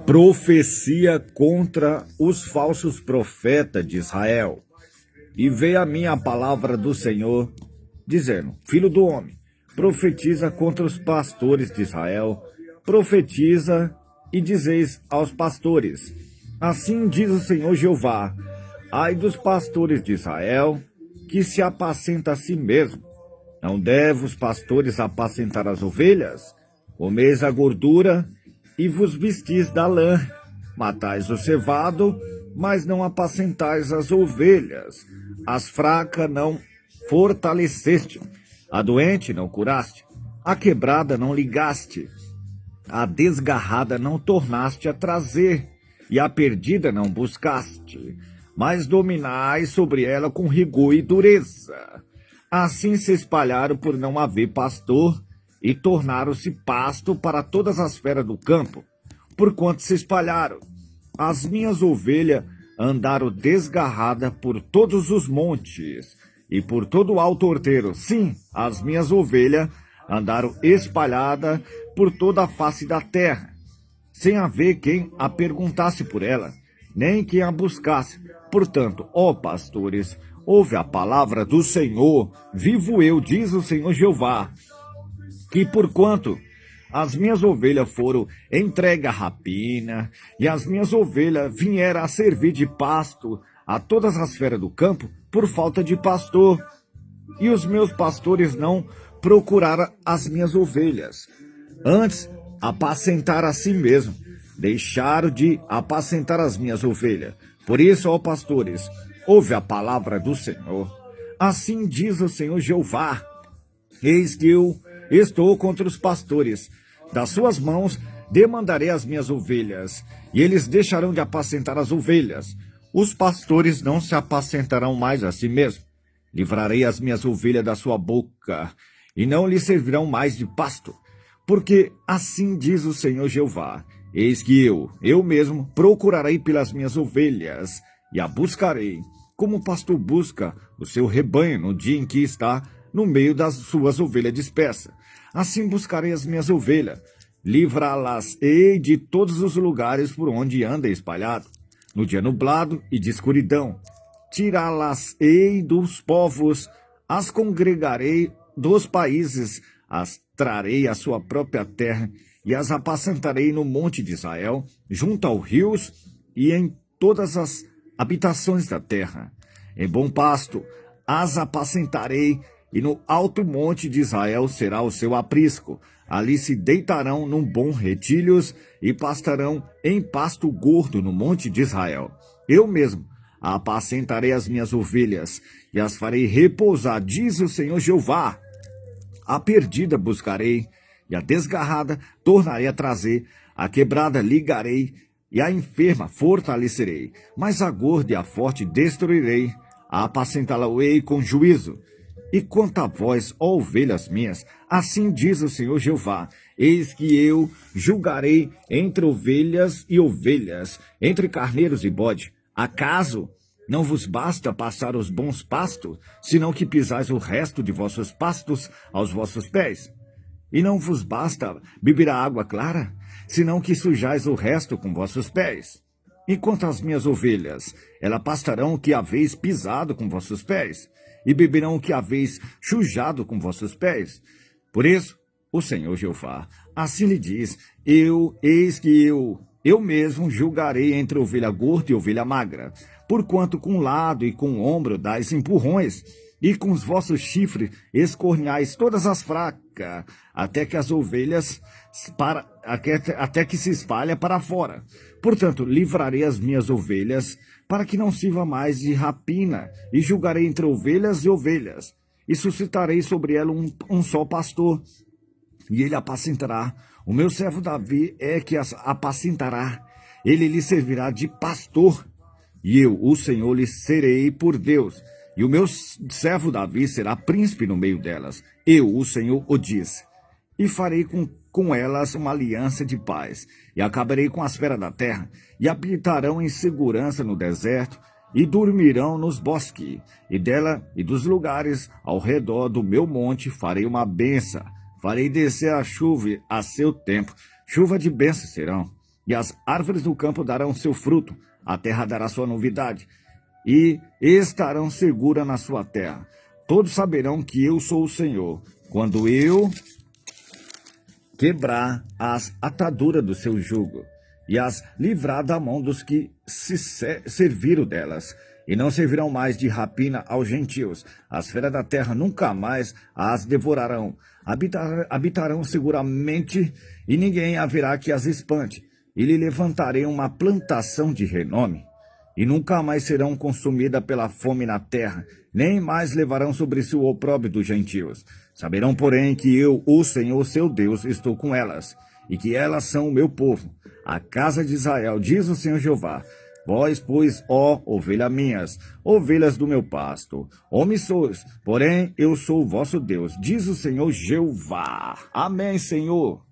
Profecia contra os falsos profetas de Israel. E veio a mim a palavra do Senhor, dizendo: Filho do homem, profetiza contra os pastores de Israel, profetiza e dizeis aos pastores: assim diz o Senhor Jeová: ai dos pastores de Israel, que se apacenta a si mesmo. Não deve os pastores apacentar as ovelhas? Comeis a gordura e vos vestis da lã. Matais o cevado, mas não apacentais as ovelhas. As fracas não fortaleceste, a doente não curaste, a quebrada não ligaste, a desgarrada não tornaste a trazer, e a perdida não buscaste, mas dominais sobre ela com rigor e dureza. Assim se espalharam por não haver pastor, e tornaram-se pasto para todas as feras do campo, porquanto se espalharam. As minhas ovelhas andaram desgarradas por todos os montes, e por todo o alto horteiro. Sim, as minhas ovelhas andaram espalhadas por toda a face da terra, sem haver quem a perguntasse por ela, nem quem a buscasse. Portanto, ó pastores, ouve a palavra do Senhor, vivo eu, diz o Senhor Jeová, que porquanto as minhas ovelhas foram entregues à rapina, e as minhas ovelhas vieram a servir de pasto a todas as feras do campo, por falta de pastor, e os meus pastores não procuraram as minhas ovelhas, antes apacentaram a si mesmo, deixaram de apacentar as minhas ovelhas. Por isso, ó pastores, ouve a palavra do Senhor. Assim diz o Senhor Jeová: eis que eu estou contra os pastores, das suas mãos demandarei as minhas ovelhas, e eles deixarão de apacentar as ovelhas. Os pastores não se apacentarão mais a si mesmos. Livrarei as minhas ovelhas da sua boca, e não lhes servirão mais de pasto. Porque assim diz o Senhor Jeová: eis que eu mesmo, procurarei pelas minhas ovelhas, e a buscarei, como o pastor busca o seu rebanho no dia em que está no meio das suas ovelhas dispersas. Assim buscarei as minhas ovelhas, livrá-las-ei de todos os lugares por onde anda espalhado, no dia nublado e de escuridão. Tirá-las-ei dos povos, as congregarei dos países, as trarei à sua própria terra, e as apacentarei no monte de Israel, junto aos rios e em todas as habitações da terra. Em bom pasto as apacentarei, e no alto monte de Israel será o seu aprisco. Ali se deitarão num bom retilhos e pastarão em pasto gordo no monte de Israel. Eu mesmo apacentarei as minhas ovelhas e as farei repousar, diz o Senhor Jeová. A perdida buscarei e a desgarrada tornarei a trazer, a quebrada ligarei e a enferma fortalecerei, mas a gorda e a forte destruirei, a apacentá-la-ei com juízo. E quanto a vós, ó ovelhas minhas, assim diz o Senhor Jeová: eis que eu julgarei entre ovelhas e ovelhas, entre carneiros e bode. Acaso não vos basta passar os bons pastos, senão que pisais o resto de vossos pastos aos vossos pés? E não vos basta beber a água clara, senão que sujais o resto com vossos pés? Enquanto as minhas ovelhas, elas pastarão o que haveis pisado com vossos pés, e beberão o que haveis sujado com vossos pés. Por isso, o Senhor Jeová assim lhe diz: eis que eu mesmo julgarei entre ovelha gorda e ovelha magra, porquanto com lado e com ombro dais empurrões, e com os vossos chifres escorneais todas as fracas, até que as ovelhas até que se espalha para fora. Portanto, livrarei as minhas ovelhas, para que não sirva mais de rapina, e julgarei entre ovelhas e ovelhas, e suscitarei sobre ela um só pastor, e ele apacentará. O meu servo Davi é que as apacentará, ele lhe servirá de pastor, e eu, o Senhor, lhe serei por Deus, e o meu servo Davi será príncipe no meio delas. Eu, o Senhor, o disse. E farei com elas uma aliança de paz, e acabarei com as feras da terra, e habitarão em segurança no deserto, e dormirão nos bosques, e dela e dos lugares ao redor do meu monte farei uma benção, farei descer a chuva a seu tempo, chuva de bênçãos serão, e as árvores do campo darão seu fruto, a terra dará sua novidade, e estarão seguras na sua terra. Todos saberão que eu sou o Senhor, quando eu quebrar as ataduras do seu jugo, e as livrar da mão dos que se serviram delas, e não servirão mais de rapina aos gentios. As feras da terra nunca mais as devorarão. Habitarão seguramente, e ninguém haverá que as espante. E lhe levantarei uma plantação de renome, e nunca mais serão consumidas pela fome na terra, nem mais levarão sobre si o opróbrio dos gentios. Saberão, porém, que eu, o Senhor seu Deus, estou com elas, e que elas são o meu povo, a casa de Israel, diz o Senhor Jeová. Vós, pois, ó ovelhas minhas, ovelhas do meu pasto, homens sois, porém eu sou o vosso Deus, diz o Senhor Jeová. Amém, Senhor.